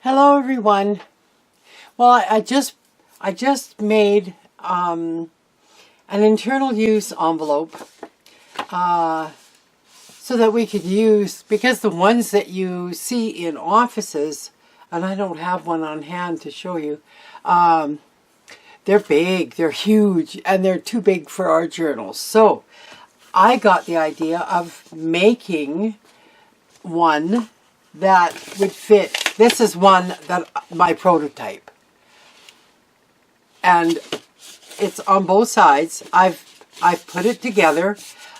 Hello everyone. Well, I just made an internal use envelope so that we could use, because the ones that you see in offices, and I don't have one on hand to show you, they're big, they're huge, and they're too big for our journals. So I got the idea of making one that would fit. This is one that my prototype, and it's on both sides. I've put it together.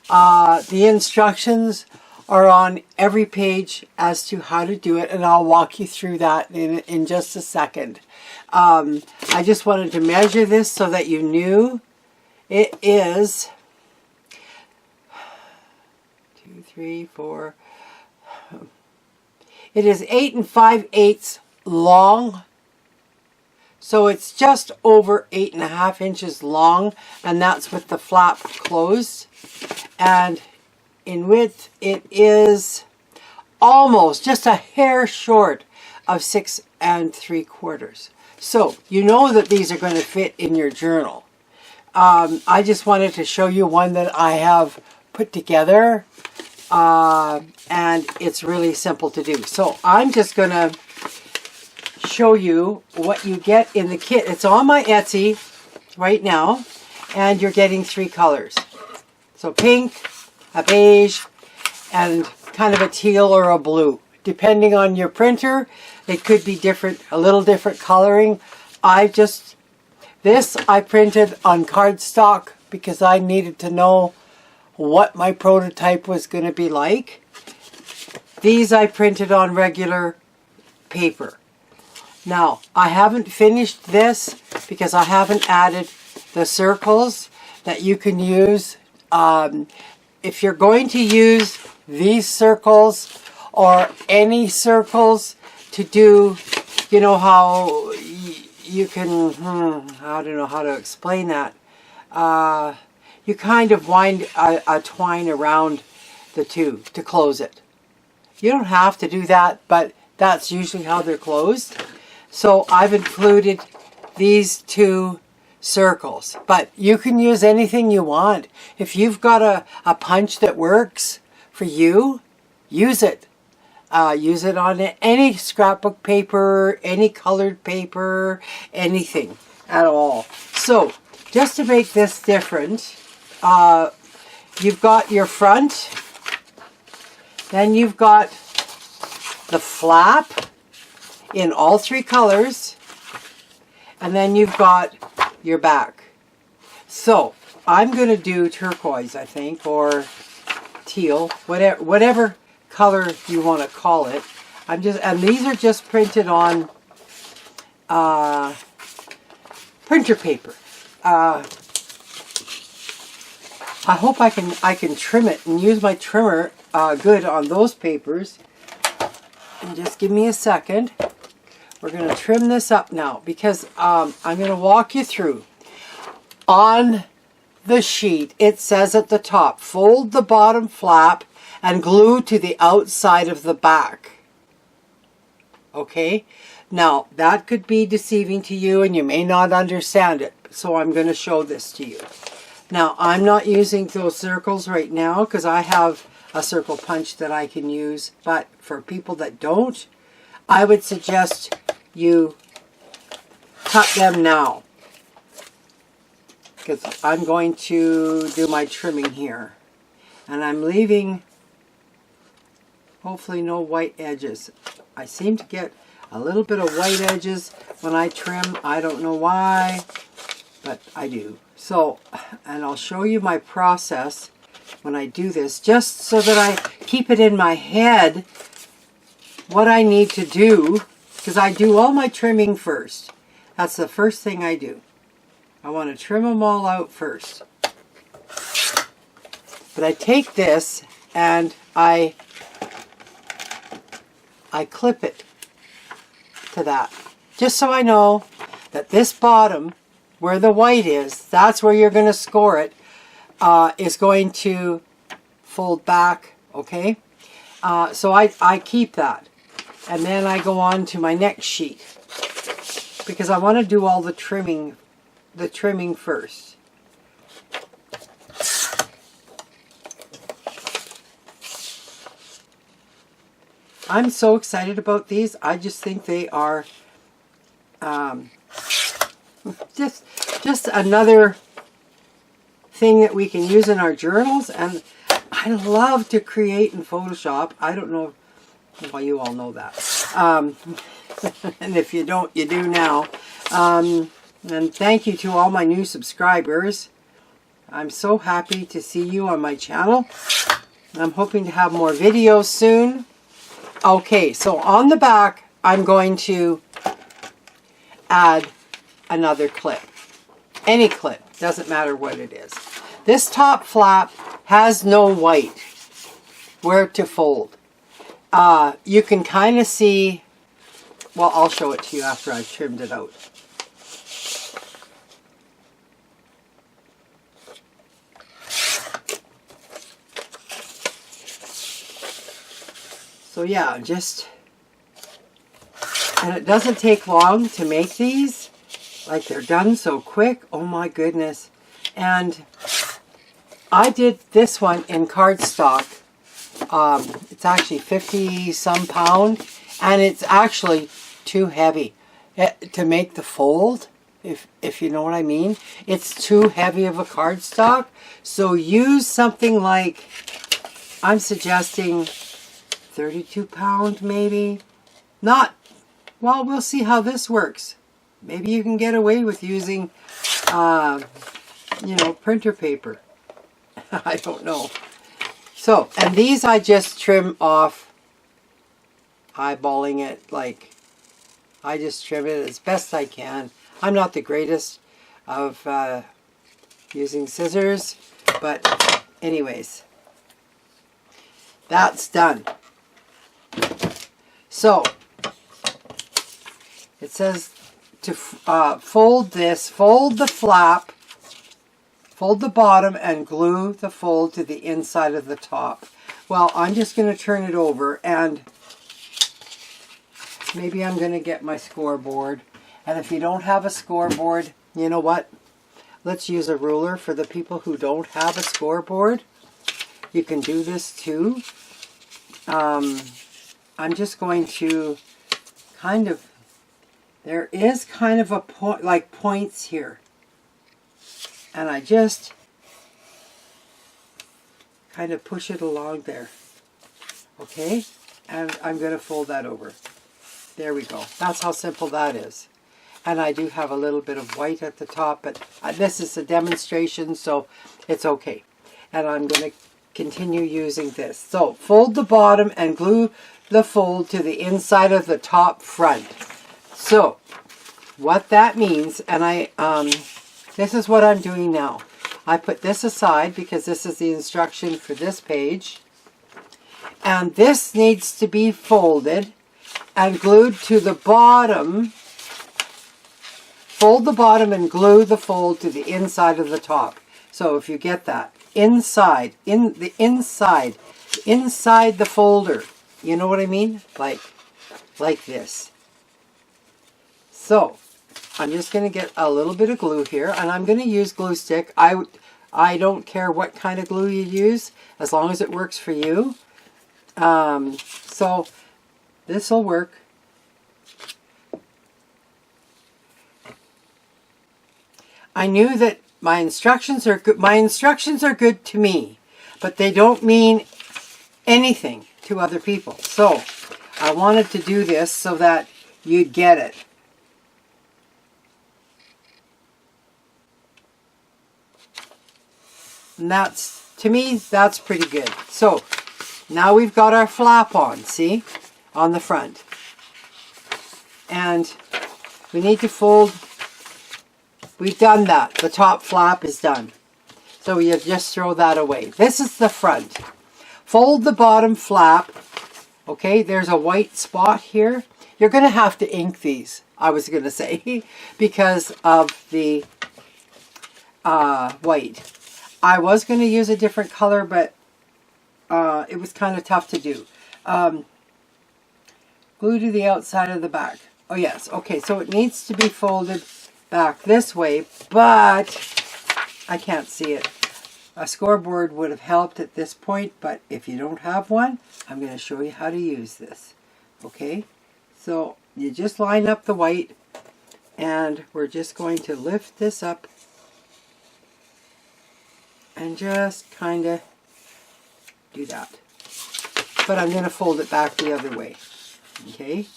The instructions are on every page as to how to do it, and I'll walk you through that in just a second. I just wanted to measure this so that you knew it is 2, 3, 4. It is 8 5/8 long, so it's just over 8.5 inches long, and that's with the flap closed. And in width, it is almost just a hair short of 6 3/4. So you know that these are going to fit in your journal. I just wanted to show you one that I have put together. And it's really simple to do. So I'm just going to show you what you get in the kit. It's on my Etsy right now, and you're getting 3 colors. So pink, a beige, and kind of a teal or a blue. Depending on your printer, it could be different, a little different coloring. This I printed on cardstock because I needed to know what my prototype was going to be like. These I printed on regular paper. Now, I haven't finished this because I haven't added the circles that you can use. If you're going to use these circles or any circles to do, you know how you can, I don't know how to explain that. You kind of wind a twine around the two to close it. You don't have to do that, but that's usually how they're closed. So I've included these 2 circles, but you can use anything you want. If you've got a punch that works for you, use it. Use it on any scrapbook paper, any colored paper, anything at all. So just to make this different, you've got your front, then you've got the flap in all 3 colors, and then you've got your back. So I'm going to do turquoise, I think, or teal, whatever color you want to call it. And these are just printed on printer paper. I hope I can trim it and use my trimmer good on those papers. And just give me a second. We're going to trim this up now because I'm going to walk you through. On the sheet, it says at the top, fold the bottom flap and glue to the outside of the back. Okay? Now, that could be deceiving to you and you may not understand it. So I'm going to show this to you. Now, I'm not using those circles right now because I have a circle punch that I can use. But for people that don't, I would suggest you cut them now, because I'm going to do my trimming here. And I'm leaving, hopefully, no white edges. I seem to get a little bit of white edges when I trim. I don't know why, but I do. So, and I'll show you my process when I do this, just so that I keep it in my head what I need to do, because I do all my trimming first. That's the first thing I do. I want to trim them all out first. But I take this and I clip it to that, just so I know that this bottom, where the white is, that's where you're going to score it, is going to fold back, okay? So I keep that. And then I go on to my next sheet because I want to do all the trimming first. I'm so excited about these. I just think they are just another thing that we can use in our journals. And I love to create in Photoshop. I don't know, well, you all know that. And if you don't, you do now. And thank you to all my new subscribers. I'm so happy to see you on my channel. I'm hoping to have more videos soon. Okay, so on the back, I'm going to add another clip. Any clip, doesn't matter what it is. This top flap has no white where to fold. You can kind of see, well, I'll show it to you after I've trimmed it out. So yeah, and it doesn't take long to make these. Like, they're done so quick. Oh my goodness. And I did this one in cardstock. It's actually 50 some pound, and it's actually too heavy to make the fold, if you know what I mean. It's too heavy of a cardstock. So use something like, I'm suggesting 32 pound maybe. Not, well, we'll see how this works. Maybe you can get away with using, you know, printer paper. I don't know. So, and these I just trim off, eyeballing it, like, I just trim it as best I can. I'm not the greatest of using scissors, but anyways, that's done. So, it says to fold this, fold the flap, fold the bottom, and glue the fold to the inside of the top. Well, I'm just going to turn it over, and maybe I'm going to get my scoreboard. And if you don't have a scoreboard, you know what? Let's use a ruler for the people who don't have a scoreboard. You can do this too. I'm just going to kind of, there is kind of a point, like points here. And I just kind of push it along there. Okay? And I'm going to fold that over. There we go. That's how simple that is. And I do have a little bit of white at the top, but this is a demonstration, so it's okay. And I'm going to continue using this. So, fold the bottom and glue the fold to the inside of the top front. So, what that means, and this is what I'm doing now. I put this aside because this is the instruction for this page. And this needs to be folded and glued to the bottom. Fold the bottom and glue the fold to the inside of the top. So if you get that, inside the folder. You know what I mean? Like this. So, I'm just going to get a little bit of glue here, and I'm going to use glue stick. I don't care what kind of glue you use, as long as it works for you. So, this will work. I knew that my instructions are good. My instructions are good to me, but they don't mean anything to other people. So, I wanted to do this so that you'd get it. And that's, to me, that's pretty good. So, now we've got our flap on, see? On the front. And we need to fold. We've done that. The top flap is done. So you just throw that away. This is the front. Fold the bottom flap. Okay, there's a white spot here. You're going to have to ink these, I was going to say, because of the white. I was going to use a different color, but it was kind of tough to do. Glue to the outside of the back. Oh yes, okay, so it needs to be folded back this way, but I can't see it. A scoreboard would have helped at this point, but if you don't have one, I'm going to show you how to use this. Okay, so you just line up the white, and we're just going to lift this up and just kind of do that. But I'm going to fold it back the other way. Okay,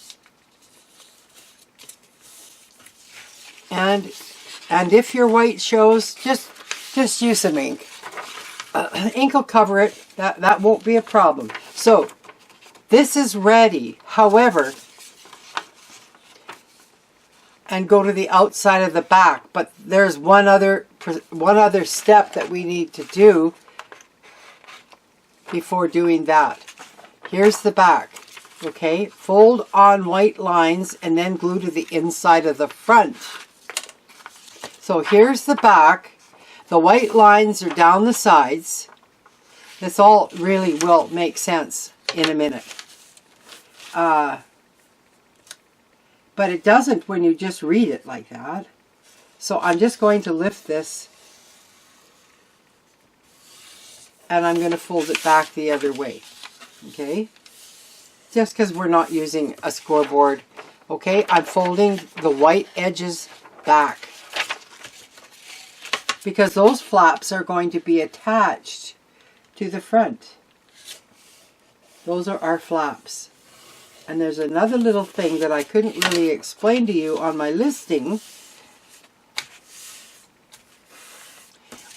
and if your white shows, just use some ink. Ink will cover it. That won't be a problem. So this is ready. However, and go to the outside of the back. But there's one other step that we need to do before doing that. Here's the back. Okay, fold on white lines and then glue to the inside of the front. So here's the back. The white lines are down the sides. This all really will make sense in a minute. But it doesn't when you just read it like that. So I'm just going to lift this and I'm going to fold it back the other way. Okay? Just because we're not using a scoreboard. Okay? I'm folding the white edges back, because those flaps are going to be attached to the front. Those are our flaps. And there's another little thing that I couldn't really explain to you on my listing.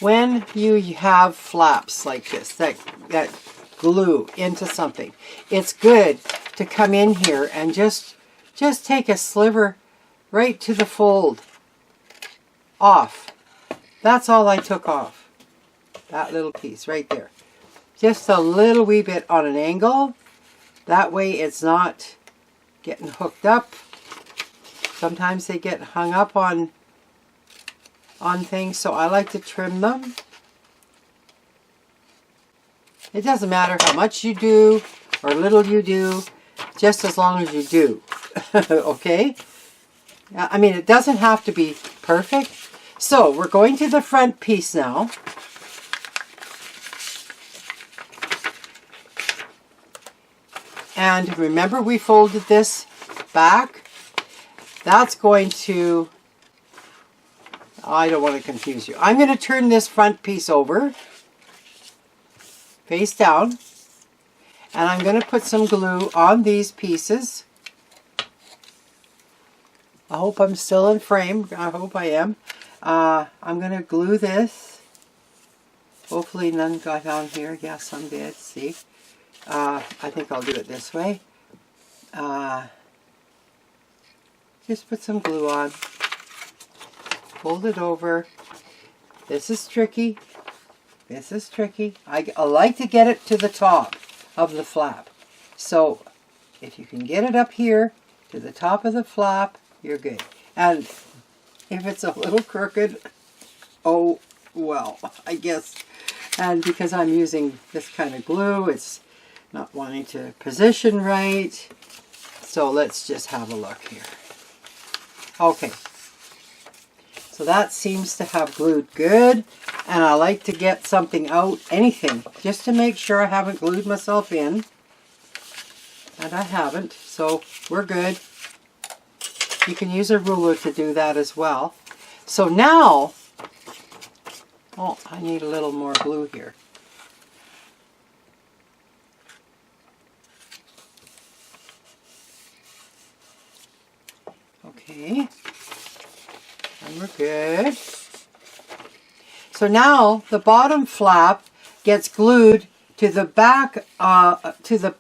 When you have flaps like this that glue into something, it's good to come in here and just take a sliver right to the fold off. That's all I took off. That little piece right there. Just a little wee bit on an angle. That way it's not getting hooked up. Sometimes they get hung up on things, so I like to trim them. It doesn't matter how much you do or little you do, just as long as you do. Okay? I mean, it doesn't have to be perfect. So we're going to the front piece now. And remember, we folded this back. That's going to, I don't want to confuse you. I'm going to turn this front piece over, face down, and I'm going to put some glue on these pieces. I hope I'm still in frame. I hope I am. I'm going to glue this. Hopefully none got on here. Yeah, some did. See? I think I'll do it this way. Just put some glue on. Fold it over. This is tricky. This is tricky. I like to get it to the top of the flap. So if you can get it up here to the top of the flap, you're good. And if it's a little crooked, oh well, I guess. And because I'm using this kind of glue, it's not wanting to position right. So let's just have a look here. Okay. So that seems to have glued good. And I like to get something out, anything, just to make sure I haven't glued myself in. And I haven't, so we're good. You can use a ruler to do that as well. So now, oh, I need a little more glue here. Okay, and we're good. So now the bottom flap gets glued to the back, to the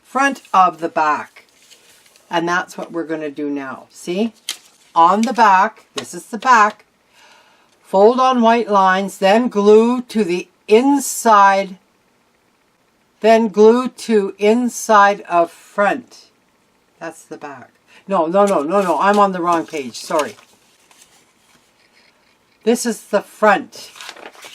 front of the back. And that's what we're going to do now. See? On the back, this is the back, fold on white lines, then glue to the inside, then glue to inside of front. That's the back. No, I'm on the wrong page, sorry. This is the front,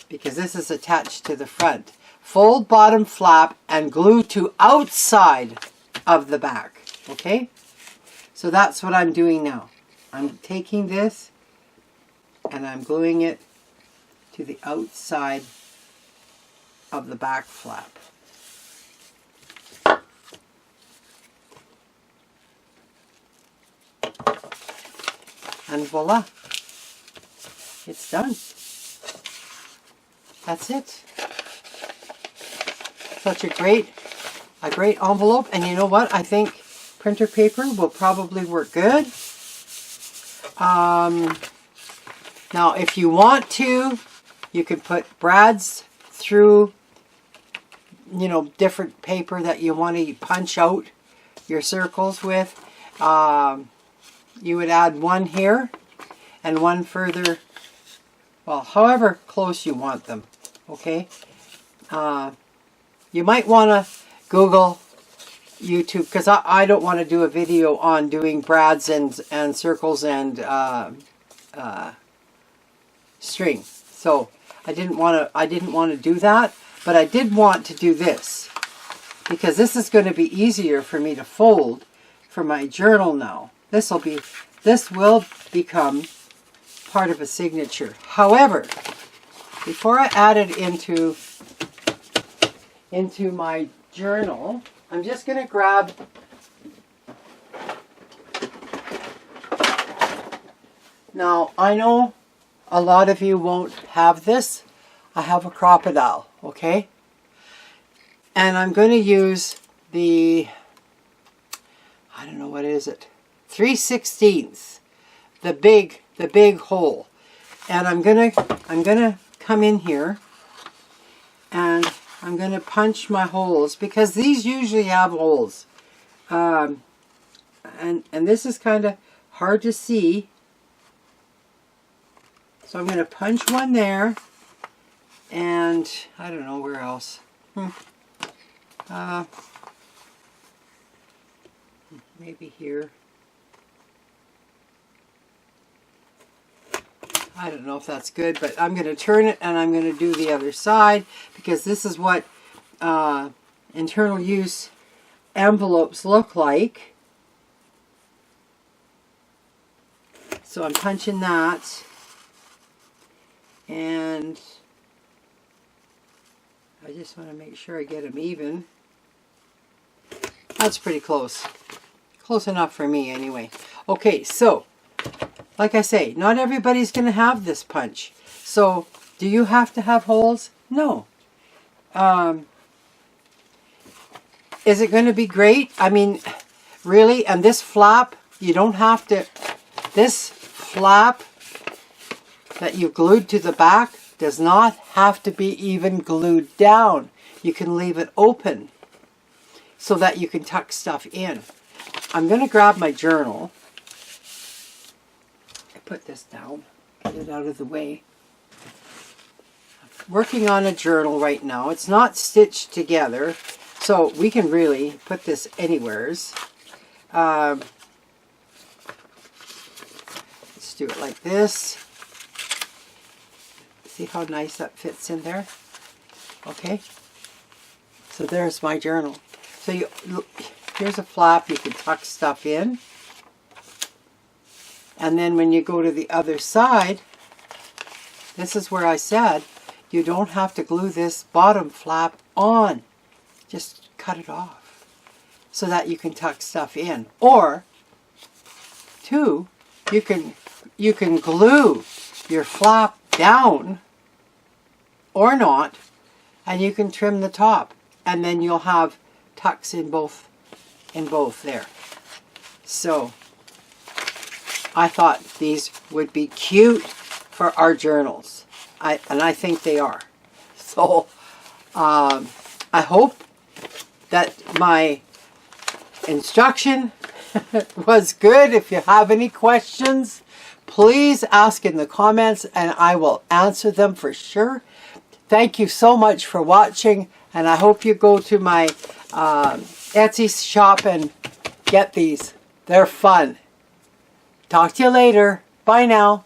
because this is attached to the front. Fold bottom flap and glue to outside of the back. Okay? So that's what I'm doing now. I'm taking this and I'm gluing it to the outside of the back flap. And voila, it's done. That's it. Such a great envelope. And you know what? I think printer paper will probably work good. Now, if you want to, you can put brads through, you know, different paper that you want to punch out your circles with. You would add one here and one further, well, however close you want them, okay? You might want to Google YouTube, because I don't want to do a video on doing brads and circles and string. So I didn't want to do that, but I did want to do this, because this is going to be easier for me to fold for my journal now. This will become part of a signature. However, before I add it into my journal, I'm just going to grab now. I know a lot of you won't have this. I have a crocodile, okay? And I'm going to use the, I don't know, what is it? 3/16, the big hole. And I'm gonna come in here and I'm gonna punch my holes, because these usually have holes. And this is kind of hard to see. So I'm gonna punch one there, and I don't know where else. Maybe here. I don't know if that's good, but I'm going to turn it and I'm going to do the other side, because this is what internal use envelopes look like. So I'm punching that, and I just want to make sure I get them even. That's pretty close. Close enough for me anyway. Okay, so like I say, not everybody's going to have this punch. So, do you have to have holes? No. Is it going to be great? I mean, really? And this flap, you don't have to... This flap that you glued to the back does not have to be even glued down. You can leave it open so that you can tuck stuff in. I'm going to grab my journal. Put this down, get it out of the way. I'm working on a journal right now. It's not stitched together, so we can really put this anywheres. Let's do it like this. See how nice that fits in there? Okay. So there's my journal. So here's a flap you can tuck stuff in. And then when you go to the other side, this is where I said you don't have to glue this bottom flap on. Just cut it off so that you can tuck stuff in. Or, two, you can glue your flap down or not, and you can trim the top, and then you'll have tucks in both there. So I thought these would be cute for our journals, and I think they are. So I hope that my instruction was good. If you have any questions, please ask in the comments and I will answer them for sure. Thank you so much for watching, and I hope you go to my Etsy shop and get these. They're fun. Talk to you later. Bye now.